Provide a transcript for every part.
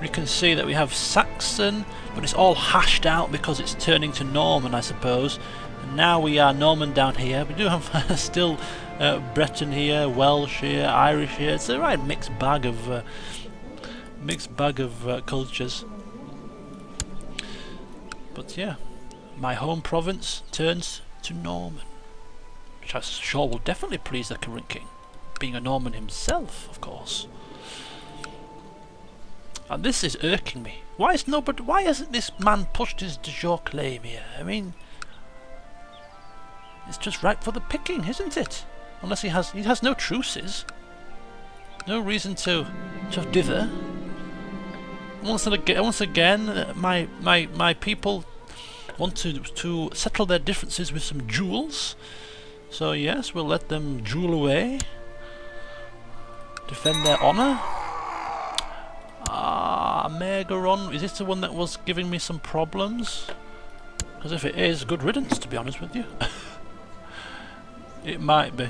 we can see that we have Saxon, but it's all hashed out because it's turning to Norman, I suppose. And now we are Norman down here. We do have still Breton here, Welsh here, Irish here. It's a right mixed bag of cultures. But yeah, my home province turns to Norman, which I'm sure will definitely please the current king, being a Norman himself, of course. And this is irking me. Why hasn't this man pushed his de jure claim here? I mean, it's just ripe for the picking, isn't it? Unless he has no truces, no reason to dither. Once again, my people want to settle their differences with some jewels. So yes, we'll let them jewel away, defend their honour. Megaron, is this the one that was giving me some problems? Because if it is, good riddance, to be honest with you. It might be.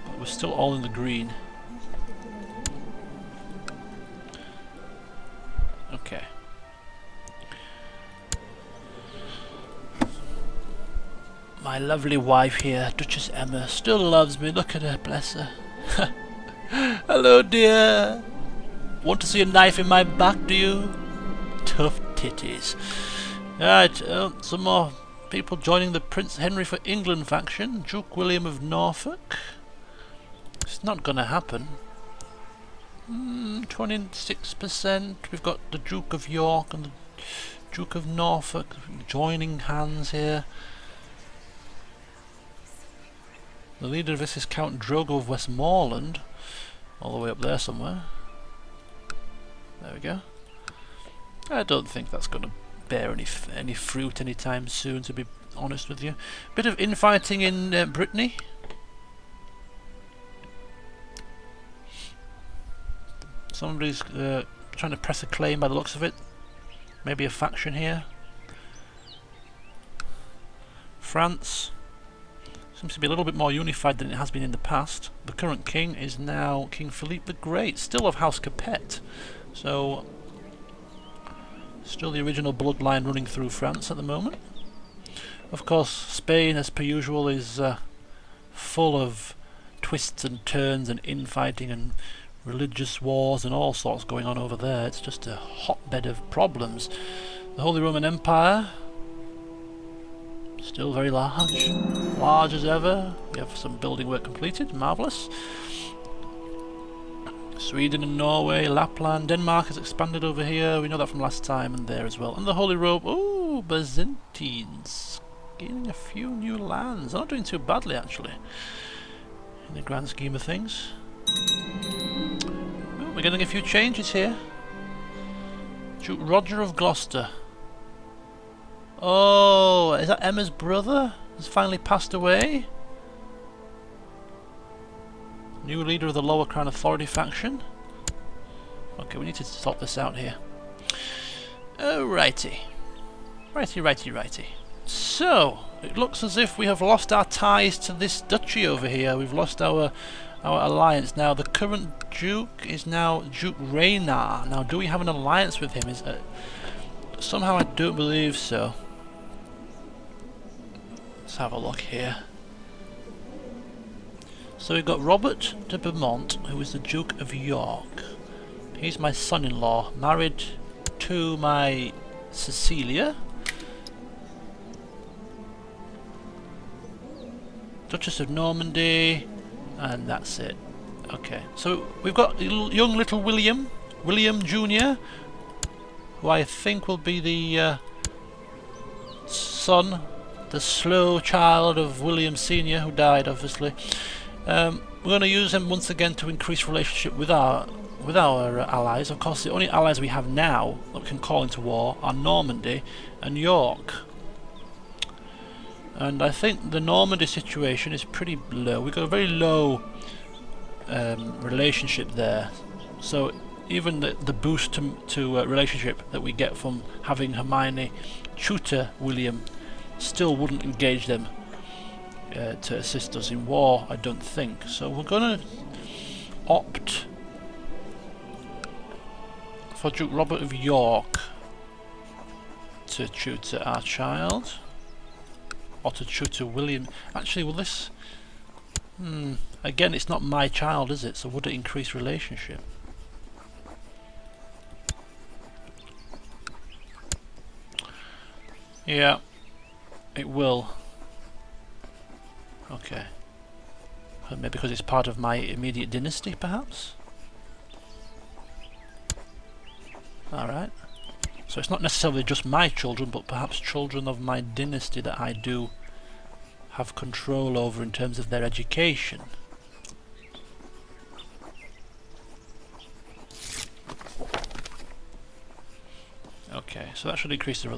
But we're still all in the green. Okay. My lovely wife here, Duchess Emma, still loves me. Look at her, bless her. Hello, dear. Want to see a knife in my back, do you? Tough titties. Right, some more people joining the Prince Henry for England faction. Duke William of Norfolk. It's not gonna happen. 26%. We've got the Duke of York and the Duke of Norfolk joining hands here. The leader of this is Count Drogo of Westmoreland, all the way up there somewhere. There we go. I don't think that's going to bear any fruit anytime soon, to be honest with you. Bit of infighting in Brittany. Somebody's trying to press a claim by the looks of it. Maybe a faction here. France seems to be a little bit more unified than it has been in the past. The current king is now King Philippe the Great, still of House Capet. So, still the original bloodline running through France at the moment. Of course, Spain, as per usual, is full of twists and turns and infighting and religious wars and all sorts going on over there. It's just a hotbed of problems. The Holy Roman Empire, still very large as ever. We have some building work completed, marvellous. Sweden and Norway, Lapland, Denmark has expanded over here, we know that from last time, and there as well. And the Holy Robe, ooh, Byzantines, gaining a few new lands. They're not doing too badly actually, in the grand scheme of things. Ooh, we're getting a few changes here. Duke Roger of Gloucester. Oh, is that Emma's brother? Has finally passed away? New leader of the Lower Crown Authority faction. Okay, we need to sort this out here. Righty. Righty. So, it looks as if we have lost our ties to this duchy over here. We've lost our alliance. Now, the current Duke is now Duke Raynar. Now, do we have an alliance with him? Somehow I don't believe so. Let's have a look here. So we've got Robert de Beaumont, who is the Duke of York. He's my son-in-law, married to my Cecilia. Duchess of Normandy, and that's it. Okay, so we've got young little William Jr., who I think will be the son, the slow child of William Sr., who died obviously. We're going to use him once again to increase relationship with our allies. Of course, the only allies we have now that we can call into war are Normandy and York. And I think the Normandy situation is pretty low. We've got a very low relationship there. So even the boost to relationship that we get from having Hermione tutor William still wouldn't engage them to assist us in war, I don't think. So we're going to opt for Duke Robert of York to tutor our child. Or to tutor William. Actually, will this... Again, it's not my child, is it? So would it increase relationship? Yeah, it will. Okay. Maybe because it's part of my immediate dynasty, perhaps? Alright. So it's not necessarily just my children, but perhaps children of my dynasty that I do have control over in terms of their education. Okay, so that should increase the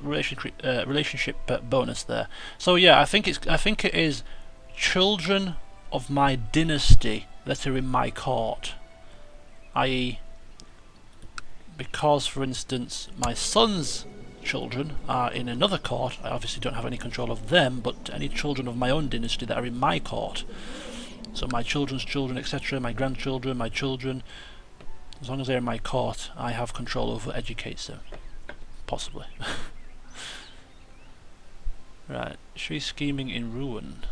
relationship bonus there. So yeah, I think it is children of my dynasty that are in my court, i.e., because, for instance, my son's children are in another court. I obviously don't have any control of them, but any children of my own dynasty that are in my court. So my children's children, etc., my grandchildren, my children. As long as they're in my court, I have control over educates them. Possibly. Right, she's scheming in ruin.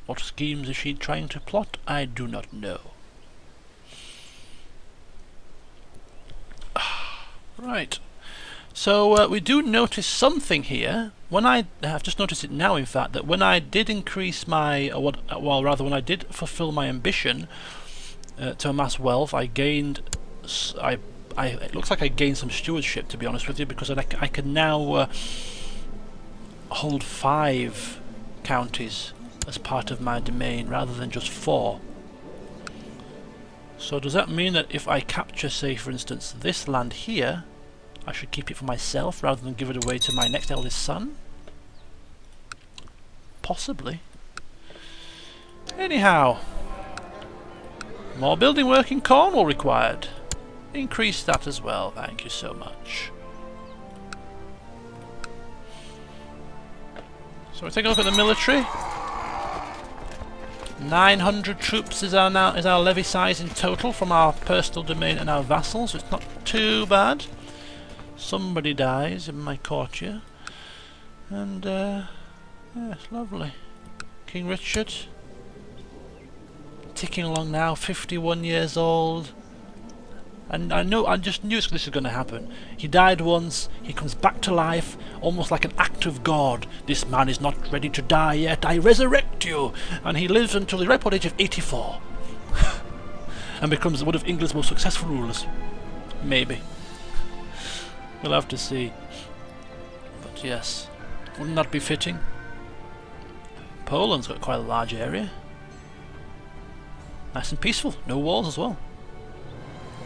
What schemes is she trying to plot? I do not know. Right. So we do notice something here. When I've just noticed it now, in fact, that when I did increase my, when I did fulfill my ambition to amass wealth, I gained, it looks like I gained some stewardship, to be honest with you, because I can now hold 5 counties as part of my domain rather than just 4. So does that mean that if I capture, say for instance, this land here, I should keep it for myself rather than give it away to my next eldest son? Possibly. Anyhow, more building work in Cornwall required. Increase that as well, thank you so much. So we take a look at the military. 900 troops is our levy size in total from our personal domain and our vassals, so it's not too bad. Somebody dies in my courtier, and yeah, it's lovely. King Richard, ticking along now, 51 years old. And I just knew this was going to happen. He died once, he comes back to life, almost like an act of God. This man is not ready to die yet, I resurrect you! And he lives until the ripe old age of 84. And becomes one of England's most successful rulers. Maybe. We'll have to see. But yes, wouldn't that be fitting? Poland's got quite a large area. Nice and peaceful, no walls as well.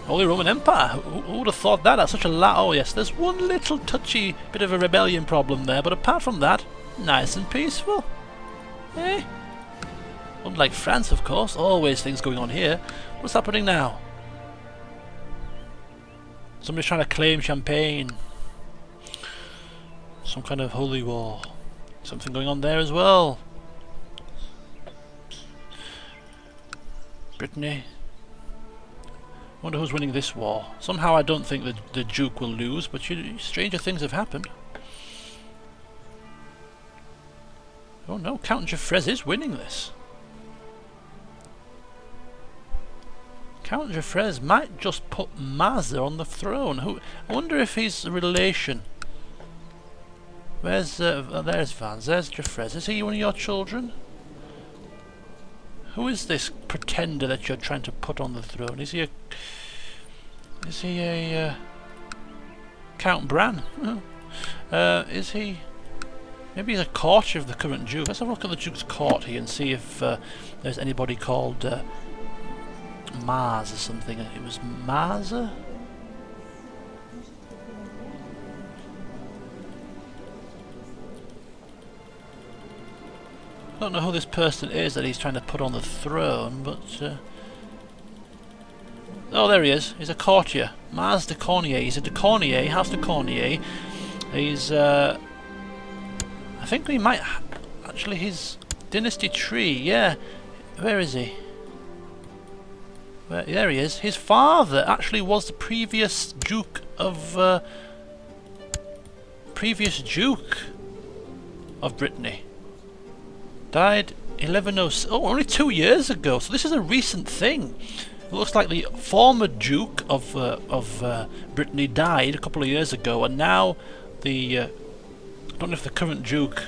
Holy Roman Empire, who would have thought that at such a oh yes, there's one little touchy bit of a rebellion problem there, but apart from that, nice and peaceful. Eh? Unlike France, of course, always things going on here. What's happening now? Somebody's trying to claim Champagne. Some kind of holy war. Something going on there as well. Brittany. I wonder who's winning this war. Somehow I don't think that the Duke will lose, but stranger things have happened. Oh no, Count Geoffrey is winning this. Count Geoffrey might just put Maza on the throne. I wonder if he's a relation. There's Vans, there's Geoffrey. Is he one of your children? Who is this pretender that you're trying to put on the throne? Is he a Count Bran? Is he? Maybe he's a courtier of the current Duke. Let's have a look at the Duke's court here and see if there's anybody called Mars or something. It was Marza? I don't know who this person is that he's trying to put on the throne, but oh, there he is. He's a courtier. Mars de Cornier. He's a de Cornier, House de Cornier. He's I think we might actually his dynasty tree, yeah. Where is he? There he is. His father actually was the previous Duke of Brittany. Died 1106. Oh, only 2 years ago. So this is a recent thing. It looks like the former Duke of Brittany died a couple of years ago, and now the I don't know if the current Duke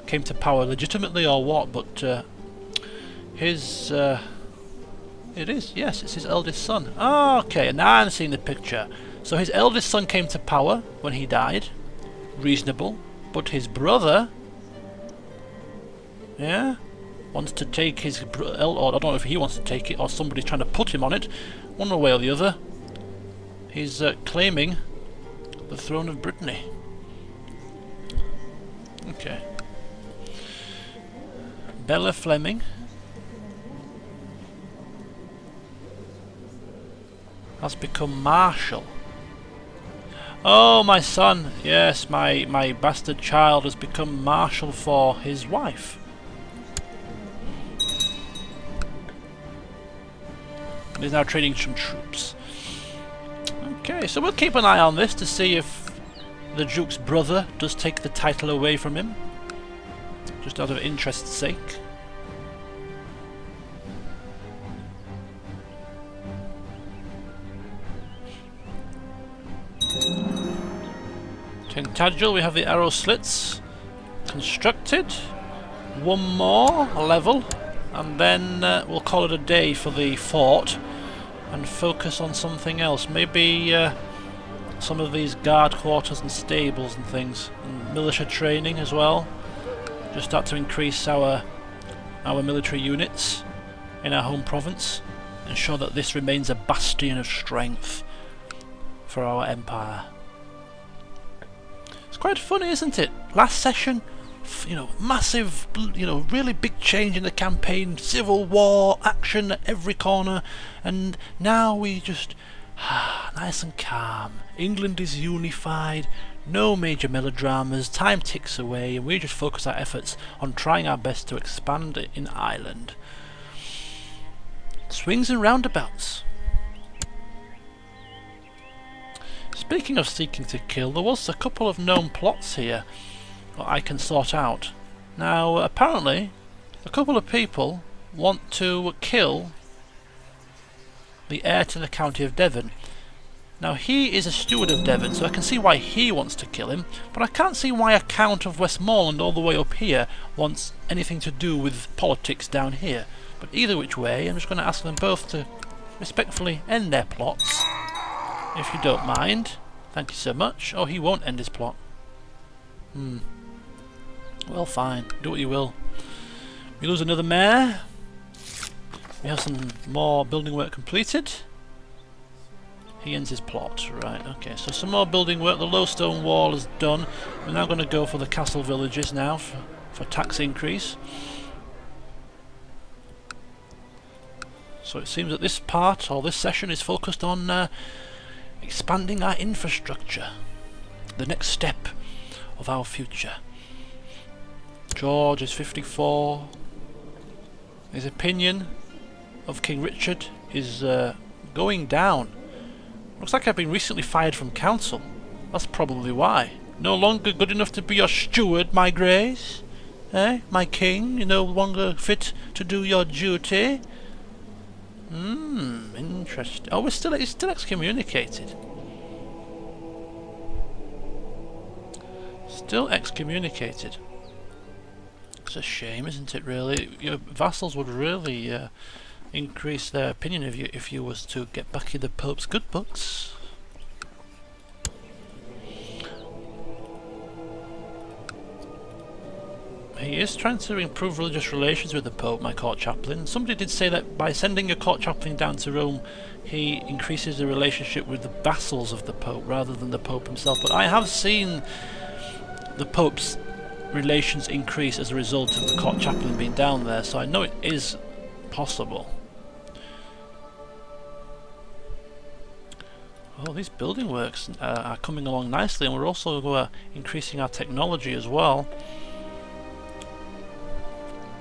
came to power legitimately or what, but his it is, yes, it's his eldest son. Oh, okay, and now I'm seeing the picture. So his eldest son came to power when he died. Reasonable. But his brother, yeah, wants to take his or I don't know if he wants to take it or somebody's trying to put him on it. One way or the other. He's claiming the throne of Brittany. Okay. Bella Fleming. Has become Marshal. Oh, my son. Yes, my bastard child has become Marshal for his wife. And he's now training some troops. Okay, so we'll keep an eye on this to see if the Duke's brother does take the title away from him. Just out of interest's sake. Tintagel, we have the arrow slits constructed. One more level, and then we'll call it a day for the fort and focus on something else. Maybe some of these guard quarters and stables and things, and militia training as well. Just start to increase our military units in our home province, ensure that this remains a bastion of strength for our empire. It's quite funny, isn't it? Last session, you know, massive, you know, really big change in the campaign, civil war, action at every corner, and now we just nice and calm. England is unified, no major melodramas, time ticks away, and we just focus our efforts on trying our best to expand it in Ireland. Swings and roundabouts. Speaking of seeking to kill, there was a couple of known plots here that I can sort out. Now, apparently, a couple of people want to kill the heir to the county of Devon. Now, he is a steward of Devon, so I can see why he wants to kill him, but I can't see why a Count of Westmoreland all the way up here wants anything to do with politics down here. But either which way, I'm just going to ask them both to respectfully end their plots, if you don't mind. Thank you so much. Oh, he won't end his plot. Well, fine. Do what you will. We lose another mayor. We have some more building work completed. He ends his plot. Right, okay. So some more building work. The low stone wall is done. We're now going to go for the castle villages now for tax increase. So it seems that this part, or this session, is focused on expanding our infrastructure. The next step of our future. George is 54. His opinion of King Richard is going down. Looks like I've been recently fired from council. That's probably why. No longer good enough to be your steward, my grace? Eh, my king? You're no longer fit to do your duty? Interesting. Oh, he's still excommunicated. Still excommunicated. It's a shame, isn't it, really? Your vassals would really increase their opinion of you if you was to get back in the Pope's good books. He is trying to improve religious relations with the Pope, my court chaplain. Somebody did say that by sending a court chaplain down to Rome, he increases the relationship with the vassals of the Pope rather than the Pope himself. But I have seen the Pope's relations increase as a result of the court chaplain being down there, so I know it is possible. Oh, these building works are coming along nicely, and we're also increasing our technology as well.